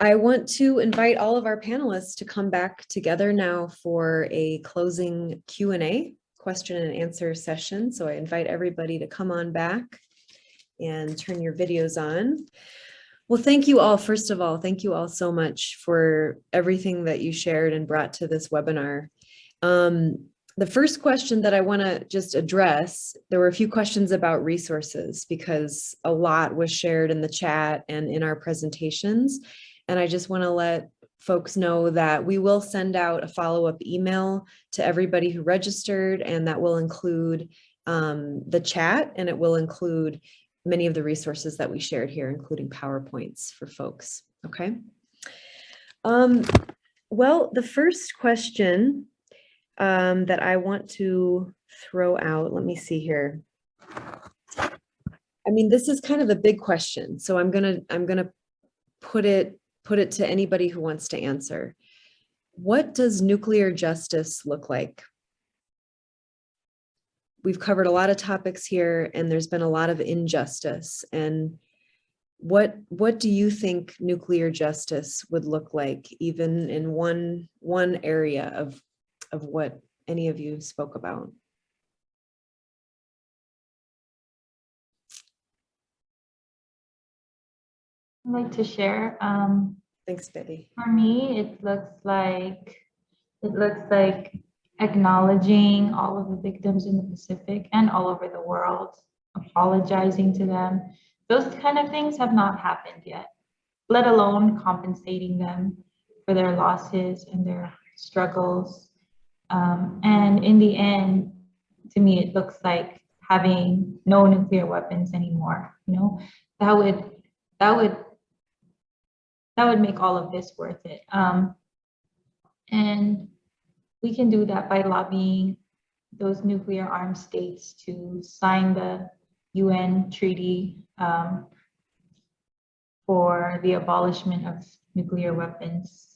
I want to invite all of our panelists to come back together now for a closing Q&A, question and answer session. So I invite everybody to come on back and turn your videos on. Well, thank you all. First of all, thank you all so much for everything that you shared and brought to this webinar. The first question that I want to just address, there were a few questions about resources because a lot was shared in the chat and in our presentations. And I just want to let folks know that we will send out a follow-up email to everybody who registered, and that will include the chat, and it will include many of the resources that we shared here, including PowerPoints for folks. Okay. Well, the first question that I want to throw out, let me see here. I mean, this is kind of a big question, so I'm gonna put it to anybody who wants to answer. What does nuclear justice look like? We've covered a lot of topics here, and there's been a lot of injustice. And what do you think nuclear justice would look like, even in one area of what any of you spoke about? I'd like to share. Thanks, Bedi. For me, it looks like acknowledging all of the victims in the Pacific and all over the world, apologizing to them. Those kind of things have not happened yet, let alone compensating them for their losses and their struggles. And in the end, to me, it looks like having no nuclear weapons anymore. You know, that would make all of this worth it. And we can do that by lobbying those nuclear armed states to sign the UN treaty for the abolishment of nuclear weapons.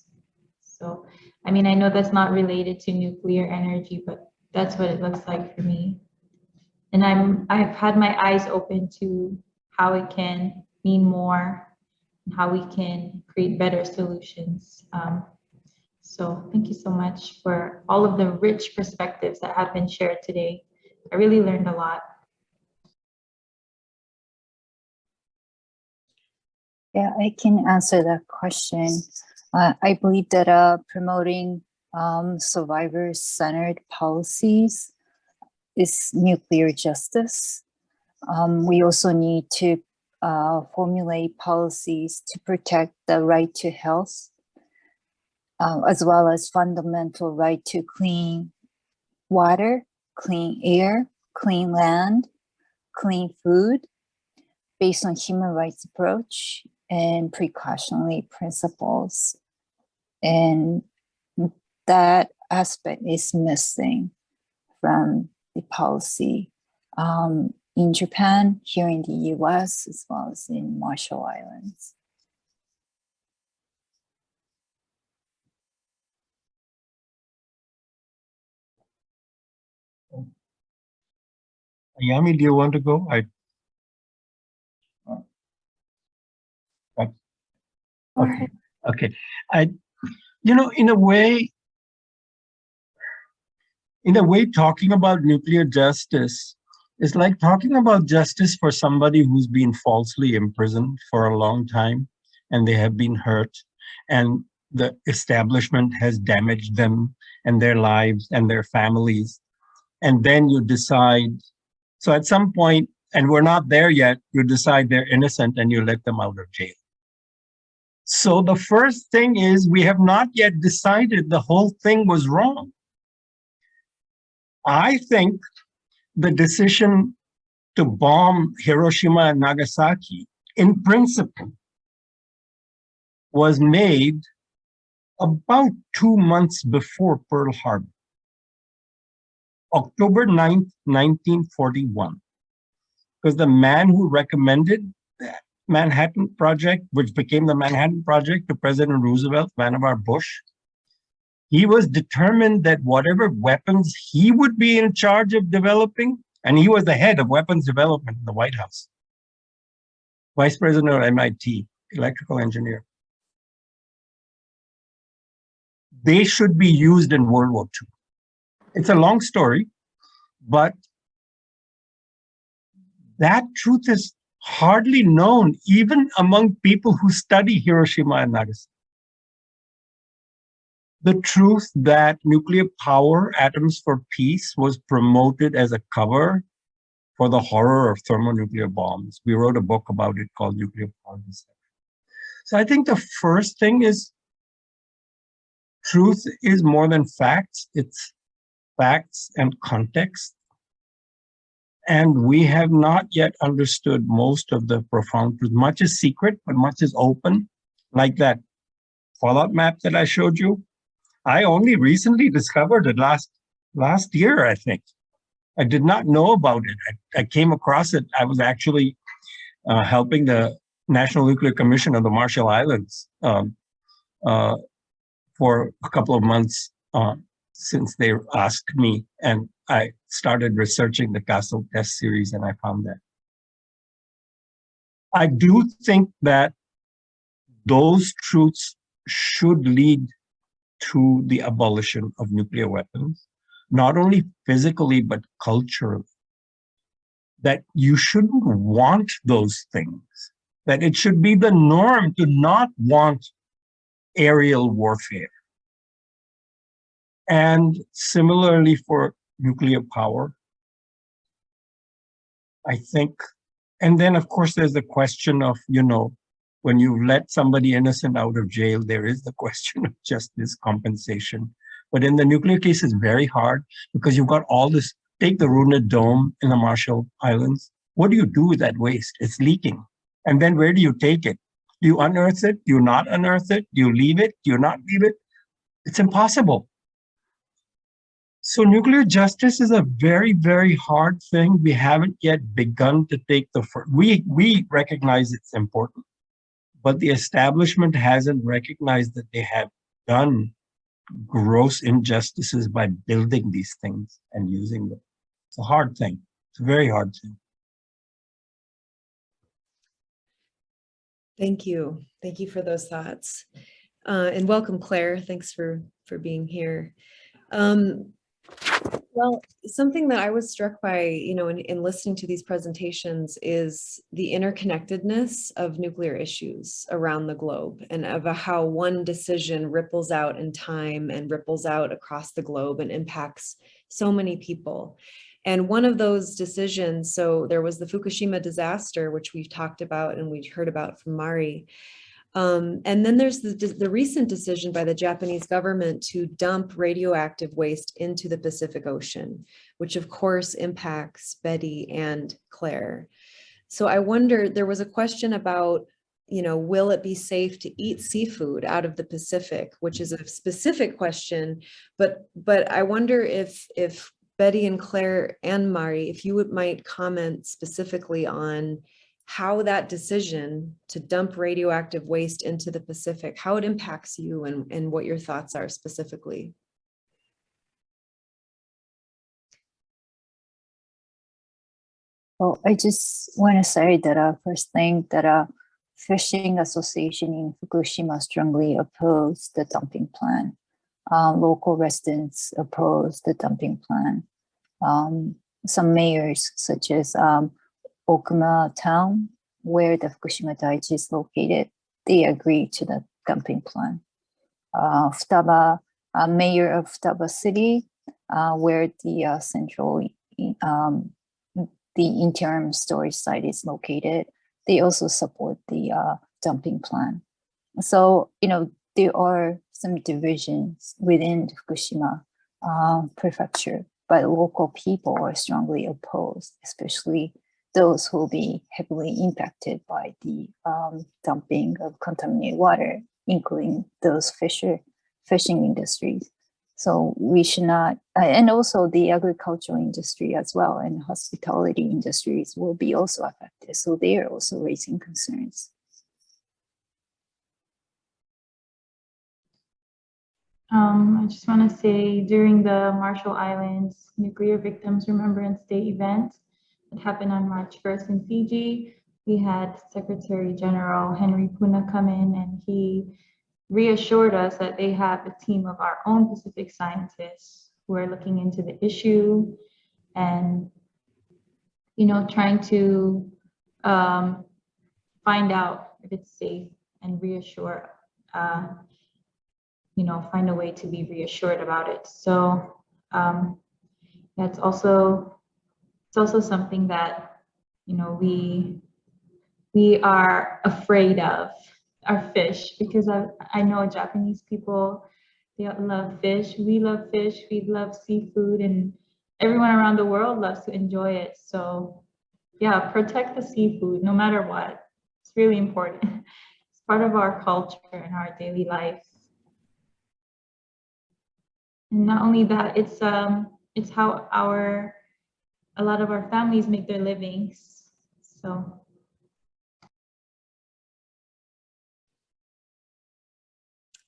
So, I mean, I know that's not related to nuclear energy, but that's what it looks like for me. And I've had my eyes open to how it can mean more, and how we can create better solutions. So thank you so much for all of the rich perspectives that have been shared today. I really learned a lot. Yeah, I can answer that question. I believe that promoting survivor-centered policies is nuclear justice. We also need to formulate policies to protect the right to health, as well as fundamental right to clean water, clean air, clean land, clean food, based on human rights approach and precautionary principles. And that aspect is missing from the policy in Japan, here in the US, as well as in Marshall Islands. Yami, do you want to go? Okay. You know, in a way, talking about nuclear justice is like talking about justice for somebody who's been falsely imprisoned for a long time, and they have been hurt, and the establishment has damaged them and their lives and their families. And then you decide, so at some point, and we're not there yet, you decide they're innocent and you let them out of jail. So the first thing is, we have not yet decided the whole thing was wrong. I think the decision to bomb Hiroshima and Nagasaki, in principle, was made about 2 months before Pearl Harbor, October 9th, 1941. Because the man who recommended that Manhattan Project, which became the Manhattan Project, to President Roosevelt, Vannevar Bush, he was determined that whatever weapons he would be in charge of developing, and he was the head of weapons development in the White House, vice president of MIT, electrical engineer. they should be used in World War II. It's a long story, but that truth is hardly known even among people who study Hiroshima and Nagasaki. The truth that nuclear power, atoms for peace, was promoted as a cover for the horror of thermonuclear bombs. We wrote a book about it called Nuclear Power. So I think the first thing is truth is more than facts. It's facts and context. And we have not yet understood most of the profound truth. Much is secret, but much is open, like that fallout map that I showed you. I only recently discovered it last year, I think. I did not know about it. I came across it. I was actually helping the National Nuclear Commission of the Marshall Islands for a couple of months since they asked me, and I started researching the Castle test series, and I found that. I do think that those truths should lead to the abolition of nuclear weapons, not only physically, but culturally. That you shouldn't want those things, that it should be the norm to not want aerial warfare. And similarly for nuclear power, I think, and then of course there's the question of, when you let somebody innocent out of jail, there is the question of justice, compensation. But in the nuclear case, it's very hard because you've got all this. Take the Runa Dome in the Marshall Islands. What do you do with that waste? It's leaking. And then where do you take it? Do you unearth it? Do you not unearth it? Do you leave it? Do you not leave it? It's impossible. So nuclear justice is a very, very hard thing. We haven't yet begun to take the first. We recognize it's important, but the establishment hasn't recognized that they have done gross injustices by building these things and using them. It's a hard thing. It's a very hard thing. Thank you. Thank you for those thoughts. And welcome, Claire. Thanks for being here. Well, something that I was struck by, in listening to these presentations is the interconnectedness of nuclear issues around the globe, and of how one decision ripples out in time and ripples out across the globe and impacts so many people. And one of those decisions, so there was the Fukushima disaster, which we've talked about and we heard about from Mari. And then there's the recent decision by the Japanese government to dump radioactive waste into the Pacific Ocean, which of course impacts Bedi and Claire. So I wonder, there was a question about, will it be safe to eat seafood out of the Pacific, which is a specific question, but I wonder if Bedi and Claire and Mari, if you might comment specifically on how that decision to dump radioactive waste into the Pacific, how it impacts you, and what your thoughts are specifically. Well, I just want to say that first thing that Fishing Association in Fukushima strongly opposed the dumping plan. Local residents opposed the dumping plan. Some mayors, such as Okuma town, where the Fukushima Daiichi is located, they agreed to the dumping plan. Futaba, mayor of Futaba city, where the central, the interim storage site is located, they also support the dumping plan. So, there are some divisions within Fukushima prefecture, but local people are strongly opposed, especially those who will be heavily impacted by the dumping of contaminated water, including those fishing industries. So we should not, and also the agricultural industry as well, and hospitality industries will be also affected. So they are also raising concerns. I just want to say, during the Marshall Islands Nuclear Victims Remembrance Day event that happened on March 1st in Fiji, we had Secretary General Henry Puna come in, and he reassured us that they have a team of our own Pacific scientists who are looking into the issue and, you know, trying to find out if it's safe and reassure, you know, find a way to be reassured about it. So it's also something that, you know, we are afraid of, our fish, because I know Japanese people, they love fish. We love fish. We love seafood, and everyone around the world loves to enjoy it. So yeah, protect the seafood no matter what. It's really important. It's part of our culture and our daily life. And not only that, it's how a lot of our families make their livings. So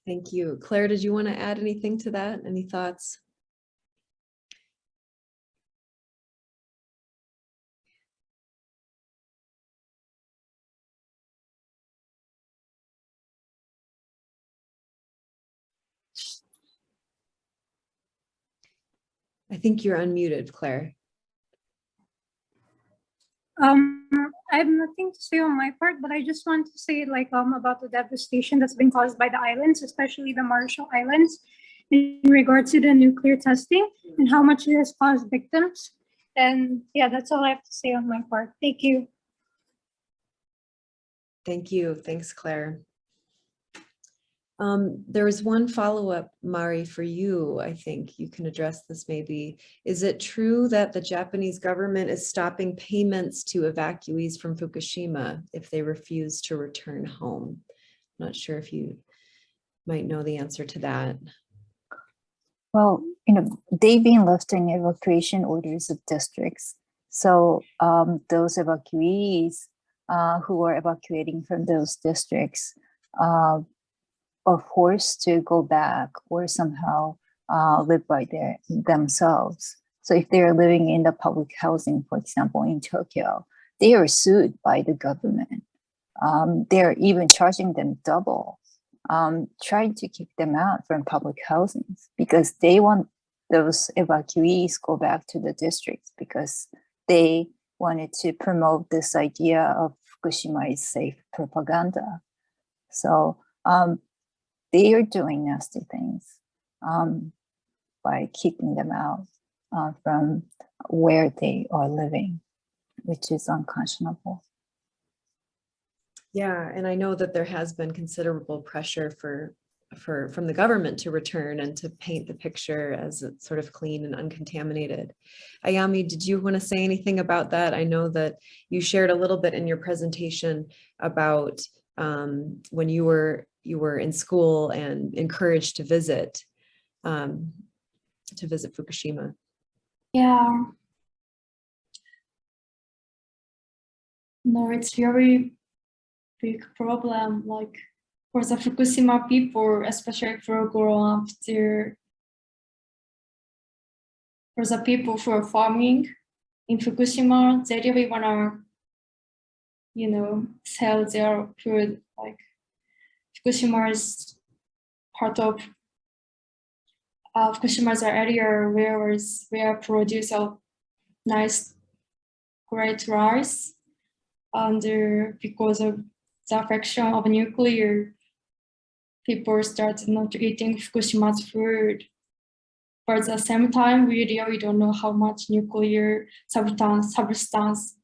Thank you. Claire, did you want to add anything to that? Any thoughts? I think you're unmuted, Claire. I have nothing to say on my part, but I just want to say like about the devastation that's been caused by the islands, especially the Marshall Islands, in regards to the nuclear testing and how much it has caused victims. And yeah, that's all I have to say on my part. Thank you. Thank you. Thanks, Claire. There was one follow-up, Mari, for you. I think you can address this maybe. Is it true that the Japanese government is stopping payments to evacuees from Fukushima if they refuse to return home? I'm not sure if you might know the answer to that. Well, you know, they've been lifting evacuation orders of districts. So those evacuees who are evacuating from those districts are forced to go back or somehow live by themselves. So if they're living in the public housing, for example, in Tokyo, they are sued by the government. They're even charging them double, trying to kick them out from public housings because they want those evacuees go back to the districts because they wanted to promote this idea of Fukushima is safe propaganda. So they are doing nasty things by kicking them out from where they are living, which is unconscionable. Yeah, and I know that there has been considerable pressure from the government to return and to paint the picture as it's sort of clean and uncontaminated. Ayami, did you want to say anything about that? I know that you shared a little bit in your presentation about when you were in school and encouraged to visit Fukushima. Yeah. No, it's very big problem. Like for the Fukushima people, especially for growing up there, for the people who are farming in Fukushima, they really wanna, you know, sell their food. Like Fukushima is part of Fukushima's area where produce a nice, great rice, and because of the affection of nuclear, people started not eating Fukushima's food. But at the same time, we really don't know how much nuclear substance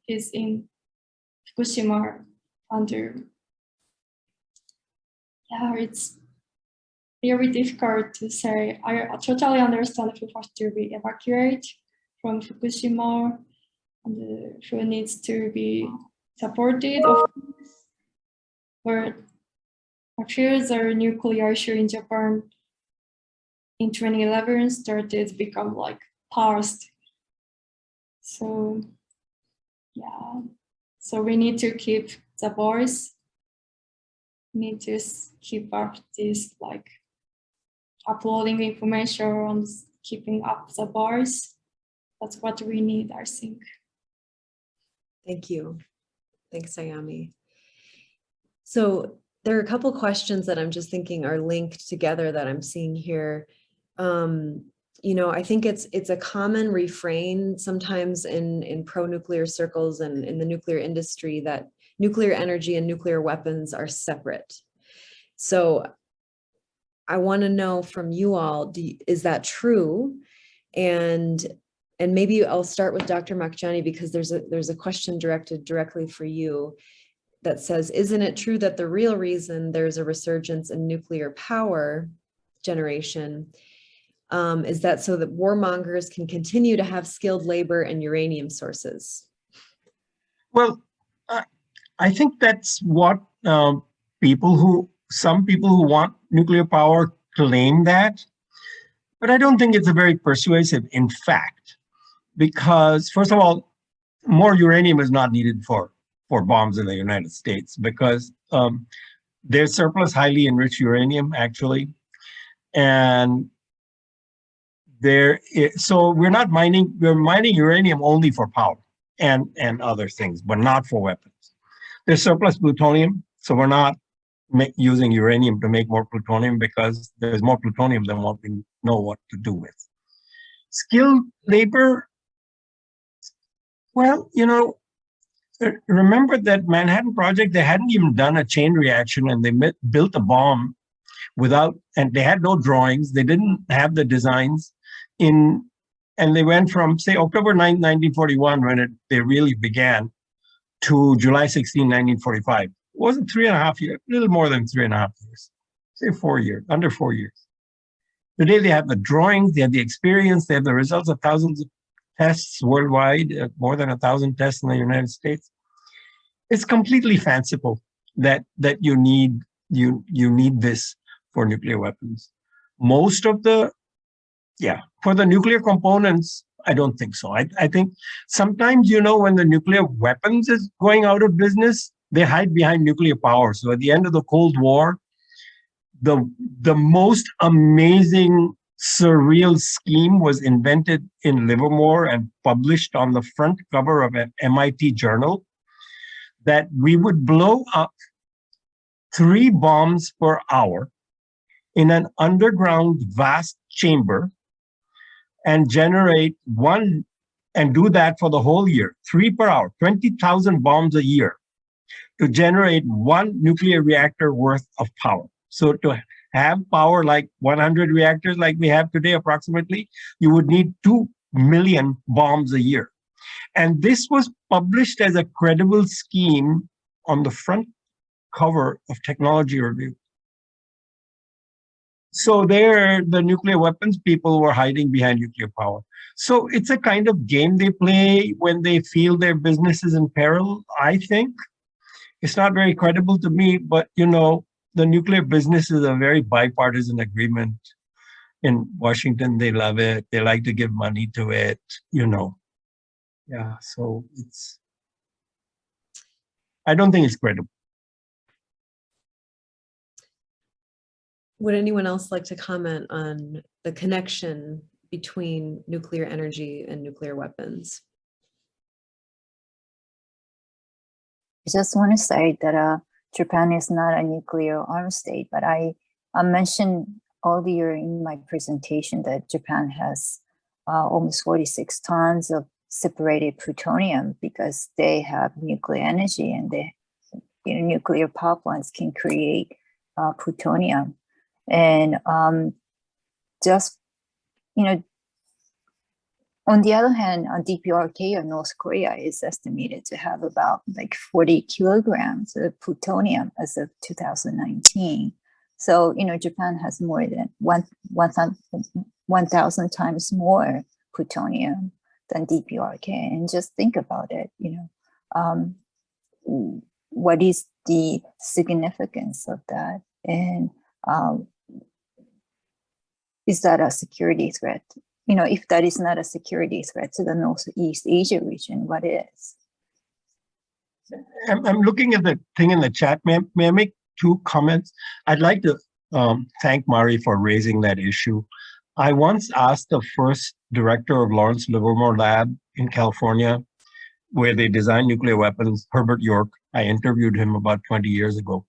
is in Fukushima. And yeah, it's very difficult to say. I totally understand who has to be evacuated from Fukushima and who needs to be supported, of course. But I feel the nuclear issue in Japan in 2011 started to become like past. So yeah, so we need to keep the voice. We need to keep up this like uploading information and keeping up the voice. That's what we need, I think. Thank you. Thanks, Ayami. So there are a couple questions that I'm just thinking are linked together that I'm seeing here. I think it's a common refrain sometimes in pro-nuclear circles and in the nuclear industry that nuclear energy and nuclear weapons are separate. So I want to know from you all, is that true? And maybe I'll start with Dr. Makjani, because there's a question directed directly for you that says, isn't it true that the real reason there's a resurgence in nuclear power generation is that so that warmongers can continue to have skilled labor and uranium sources? Well, I think that's what some people who want nuclear power claim that, but I don't think it's a very persuasive in fact, because first of all, more uranium is not needed for bombs in the United States, because there's surplus highly enriched uranium actually, and so we're mining uranium only for power and other things, but not for weapons. There's surplus plutonium, so we're not using uranium to make more plutonium, because there's more plutonium than what we know what to do with. Skilled labor, well, remember that Manhattan Project, they hadn't even done a chain reaction, and they built a bomb and they had no drawings, they didn't have the designs and they went from, say, October 9, 1941, when they really began, to July 16, 1945. It wasn't 3.5 years, a little more than 3.5 years, say 4 years, under 4 years. Today they have the drawings, they have the experience, they have the results of thousands of tests worldwide, more than 1,000 tests in the United States. It's completely fanciful that you need this for nuclear weapons. For the nuclear components, I don't think so. I think sometimes, when the nuclear weapons is going out of business, they hide behind nuclear power. So at the end of the Cold War, the most amazing, surreal scheme was invented in Livermore and published on the front cover of an MIT journal, that we would blow up 3 bombs per hour in an underground vast chamber and generate and do that for the whole year, 3 per hour, 20,000 bombs a year, to generate 1 nuclear reactor worth of power. So to have power like 100 reactors like we have today approximately, you would need 2 million bombs a year. And this was published as a credible scheme on the front cover of Technology Review. So there, the nuclear weapons people were hiding behind nuclear power. So it's a kind of game they play when they feel their business is in peril, I think. It's not very credible to me, but the nuclear business is a very bipartisan agreement. In Washington, they love it. They like to give money to it, Yeah, so I don't think it's credible. Would anyone else like to comment on the connection between nuclear energy and nuclear weapons? I just want to say that Japan is not a nuclear armed state, but I mentioned earlier in my presentation that Japan has almost 46 tons of separated plutonium because they have nuclear energy, and nuclear power plants can create plutonium. And on the other hand, DPRK of North Korea is estimated to have about 40 kilograms of plutonium as of 2019. So, Japan has more than 1,000 times more plutonium than DPRK. And just think about it, what is the significance of that? And is that a security threat? If that is not a security threat to the Northeast Asia region, what is? I'm looking at the thing in the chat. May I make 2 comments? I'd like to thank Mari for raising that issue. I once asked the first director of Lawrence Livermore Lab in California, where they design nuclear weapons, Herbert York. I interviewed him about 20 years ago.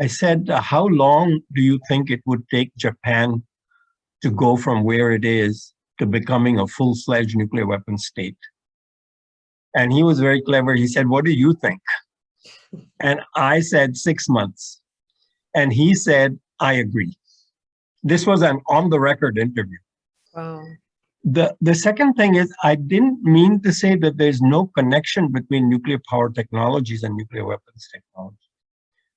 I said, how long do you think it would take Japan to go from where it is to becoming a full-fledged nuclear weapon state? And he was very clever. He said, what do you think? And I said 6 months. And he said, I agree. This was an on-the-record interview. Wow. The second thing is, I didn't mean to say that there's no connection between nuclear power technologies and nuclear weapons technology.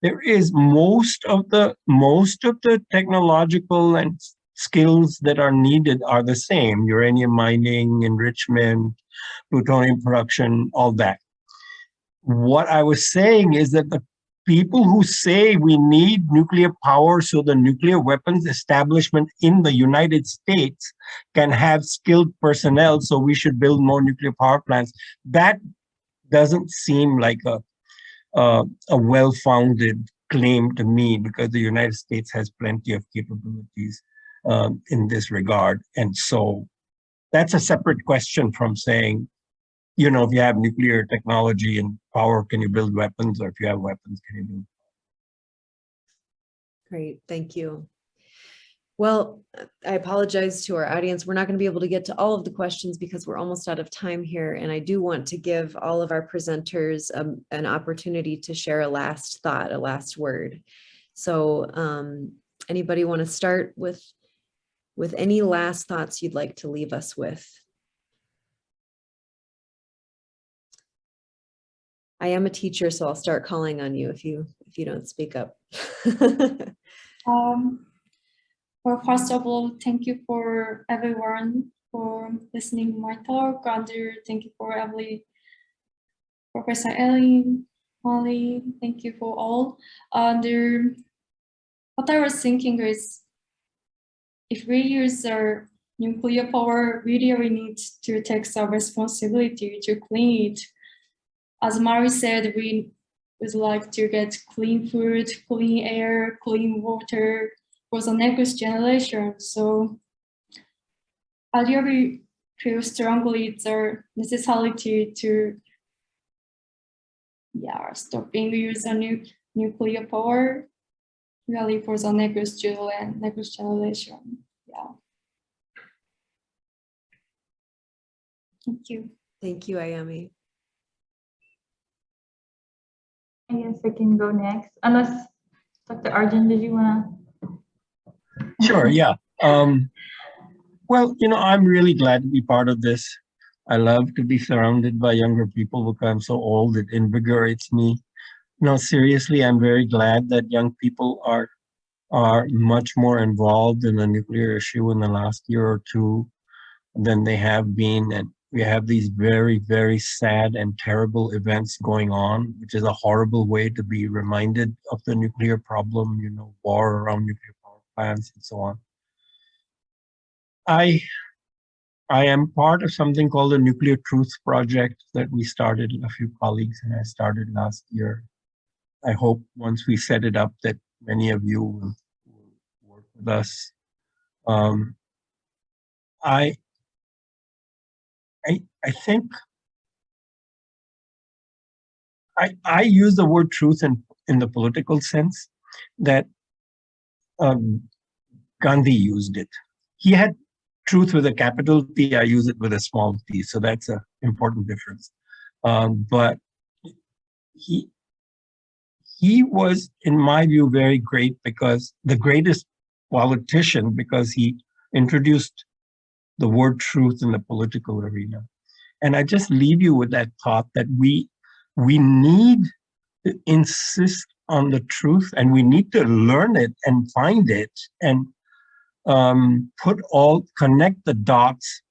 There is most of the technological and skills that are needed are the same: uranium mining, enrichment, plutonium production, all that. What I was saying is that the people who say we need nuclear power so the nuclear weapons establishment in the United States can have skilled personnel, so we should build more nuclear power plants, that doesn't seem like a well-founded claim to me, because the United States has plenty of capabilities in this regard. And so that's a separate question from saying, you know, if you have nuclear technology and power, can you build weapons? Or if you have weapons, can you build? Great, thank you. Well, I apologize to our audience. We're not going to be able to get to all of the questions because we're almost out of time here. And I do want to give all of our presenters an opportunity to share a last thought, a last word. So anybody want to start with any last thoughts you'd like to leave us with? I am a teacher, so I'll start calling on you if you don't speak up. Well, first of all, thank you for everyone for listening to my talk. And thank you for Professor Eileen, Molly. Thank you for all. And what I was thinking is, if we use our nuclear power, we really need to take some responsibility to clean it. As Mari said, we would like to get clean food, clean air, clean water for the next generation. So I really feel strongly the necessity to stopping using nuclear power really for the next generation. Yeah. Thank you. Thank you, Ayami. I guess I can go next, unless Dr. Arjun, did you want to? Sure, yeah. Well, you know, I'm really glad to be part of this. I love to be surrounded by younger people because I'm so old, it invigorates me. No, seriously, I'm very glad that young people are much more involved in the nuclear issue in the last year or two than they have been. And we have these very, very sad and terrible events going on, which is a horrible way to be reminded of the nuclear problem, you know, war around nuclear power plants and so on. I am part of something called the Nuclear Truth Project that we started, a few colleagues and I started last year. I hope once we set it up that many of you will work with us. I think I use the word truth in the political sense that Gandhi used it. He had truth with a capital T, I use it with a small t, so that's an important difference. But he was, in my view, very great, because the greatest politician, because he introduced the word truth in the political arena. And I just leave you with that thought that we need to insist on the truth, and we need to learn it and find it and connect the dots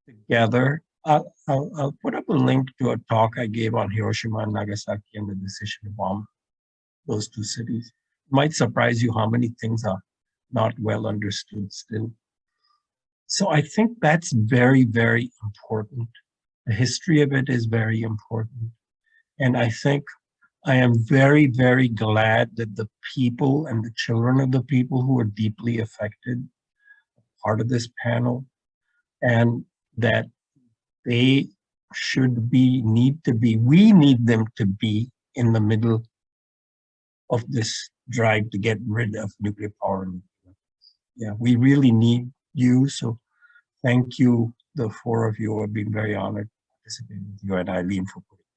together. I'll put up a link to a talk I gave on Hiroshima and Nagasaki and the decision to bomb those two cities. It might surprise you how many things are not well understood still. So I think that's very, very important. The history of it is very important. And I think I am very, very glad that the people and the children of the people who are deeply affected are part of this panel, and that they we need them to be in the middle of this drive to get rid of nuclear power. Yeah, we really need you. So thank you, the four of you. I've been very honored to participate with you and Eileen for putting it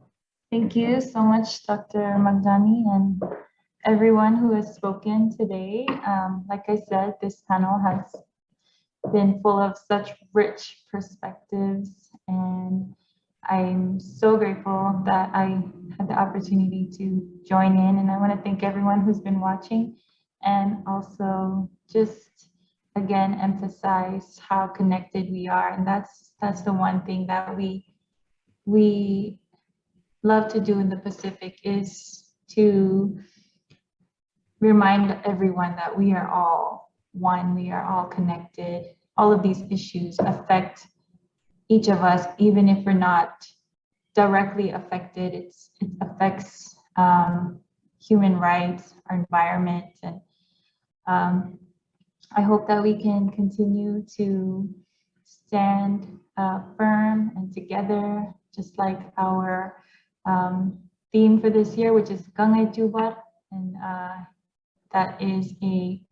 together. Thank you so much, Dr. Magdani, and everyone who has spoken today. Like I said, this panel has been full of such rich perspectives, and I'm so grateful that I had the opportunity to join in. And I want to thank everyone who's been watching, and also just again emphasize how connected we are. And that's the one thing that we love to do in the Pacific, is to remind everyone that we are all one, we are all connected. All of these issues affect each of us, even if we're not directly affected. It affects human rights, our environment, and I hope that we can continue to stand firm and together, just like our theme for this year, which is Gangay Tubar, and that is a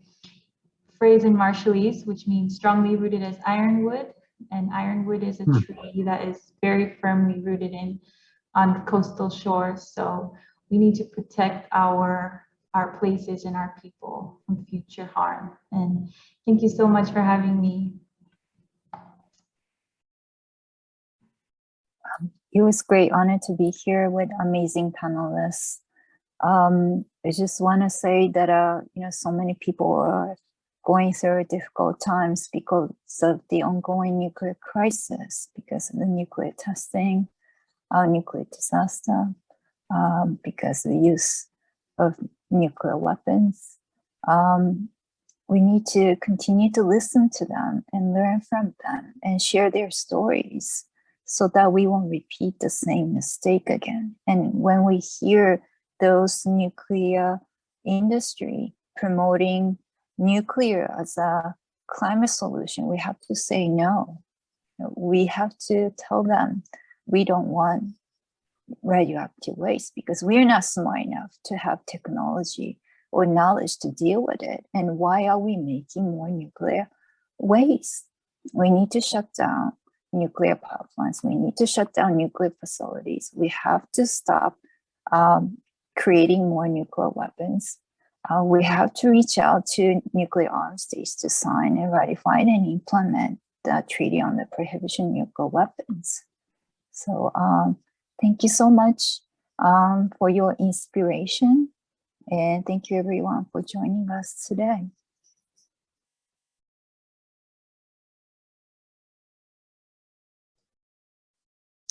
phrase in Marshallese, which means strongly rooted as ironwood. And ironwood is a tree that is very firmly rooted on the coastal shores. So we need to protect our places and our people from future harm. And thank you so much for having me. It was great honor to be here with amazing panelists. I just want to say that so many people are going through difficult times because of the ongoing nuclear crisis, because of the nuclear testing, nuclear disaster, because of the use of nuclear weapons. We need to continue to listen to them and learn from them and share their stories so that we won't repeat the same mistake again. And when we hear those nuclear industry promoting nuclear as a climate solution, we have to say no. We have to tell them we don't want radioactive waste because we're not smart enough to have technology or knowledge to deal with it. And why are we making more nuclear waste? We need to shut down nuclear power plants. We need to shut down nuclear facilities. We have to stop creating more nuclear weapons. We have to reach out to nuclear armed states to sign and ratify and implement the Treaty on the Prohibition of Nuclear Weapons. So thank you so much for your inspiration. And thank you everyone for joining us today.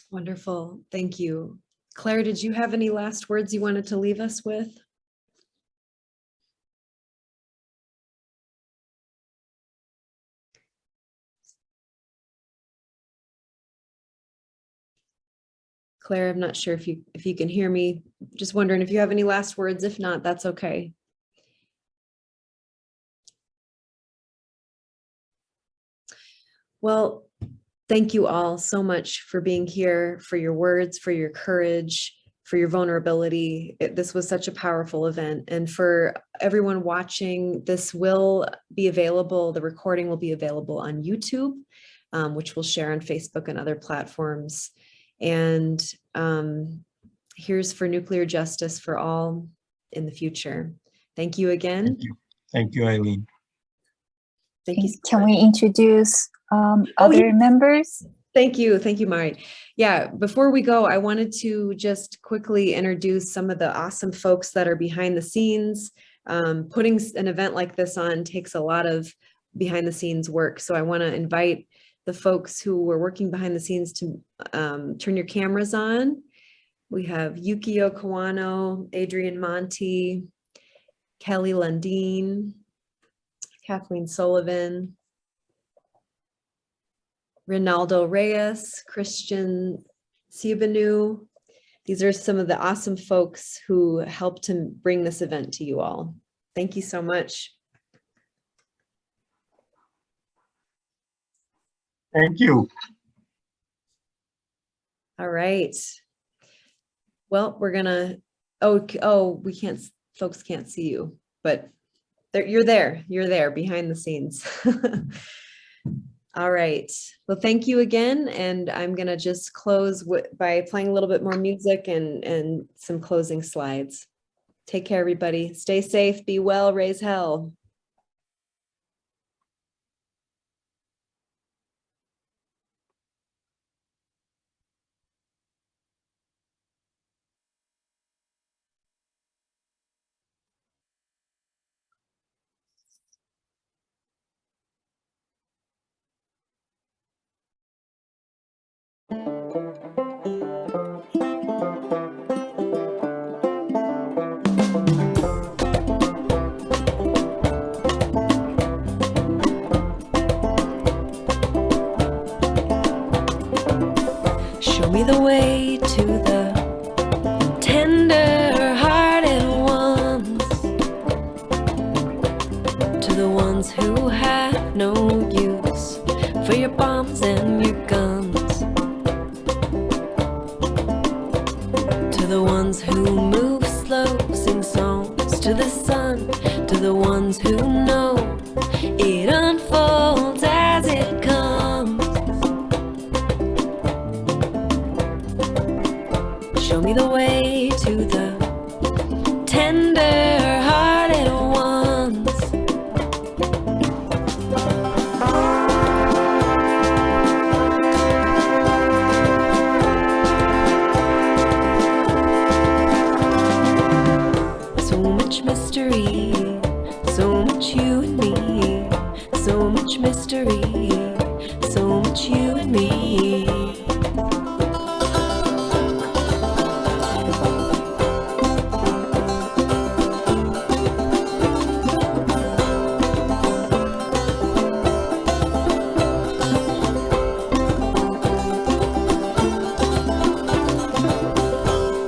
Wonderful. Thank you. Claire, did you have any last words you wanted to leave us with? Claire, I'm not sure if you can hear me. Just wondering if you have any last words. If not, that's okay. Well, thank you all so much for being here, for your words, for your courage, for your vulnerability. This was such a powerful event. And for everyone watching, this will be available. The recording will be available on YouTube, which we'll share on Facebook and other platforms. And here's for nuclear justice for all in the future. Thank you again. Thank you. Thank you, Eileen. Thank you. Can we introduce other members? Thank you, Mari. Yeah, before we go, I wanted to just quickly introduce some of the awesome folks that are behind the scenes. Putting an event like this on takes a lot of behind the scenes work. So I want to invite the folks who were working behind the scenes to turn your cameras on. We have Yukio Kawano, Adrian Monti, Kelly Lundeen, Kathleen Sullivan, Ronaldo Reyes, Christian Sibanu. These are some of the awesome folks who helped to bring this event to you all. Thank you so much. Thank you. All right. Well, we're gonna, we can't, folks can't see you, but you're there behind the scenes. All right. Well, thank you again. And I'm gonna just close by playing a little bit more music and some closing slides. Take care, everybody. Stay safe, be well, raise hell. Show me the way to the tender-hearted ones, to the ones who have no use for your bombs and your guns, to the ones who move slow, sing songs to the sun, to the ones who know it unfolds as it comes. Show me the way to the tender-hearted ones. So much mystery, so much you and me, so much mystery, so much you and me.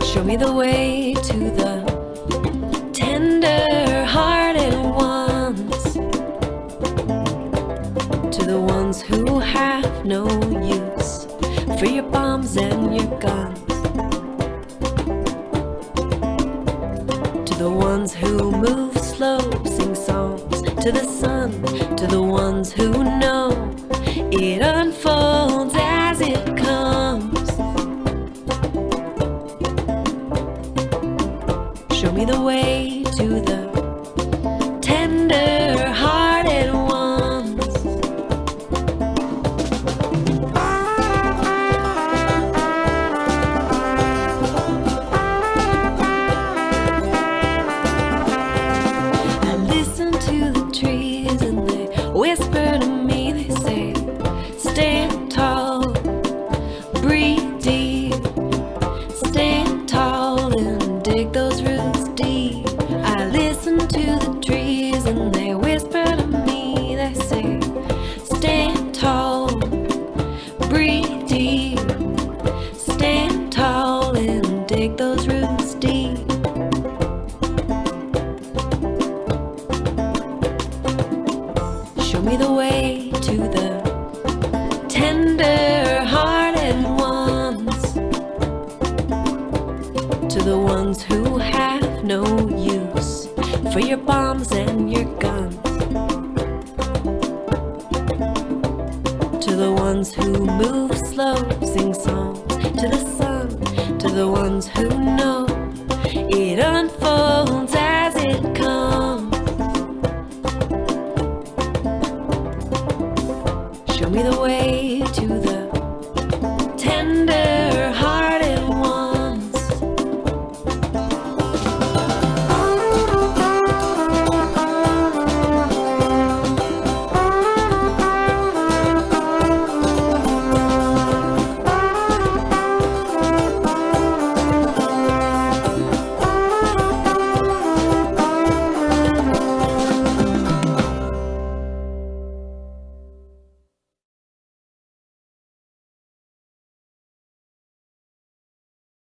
Show me the way to the tender-hearted ones, to the ones who have no use for your bombs and your guns, to the ones who move slow, sing songs to the sun, to the ones who know it unfolds as it comes. Show me the way to the tender-hearted ones. I listen to the trees and they whisper to me, they say, stand tall, breathe deep, stand tall and dig those roots deep. I listen to the trees and they whisper to me, they say, stand tall, breathe deep, stand tall and dig those roots deep. Show me the way to the tender-hearted ones, to the ones who have no use for your bombs and your guns, to the ones who move slow, sing songs to the sun, to the ones who know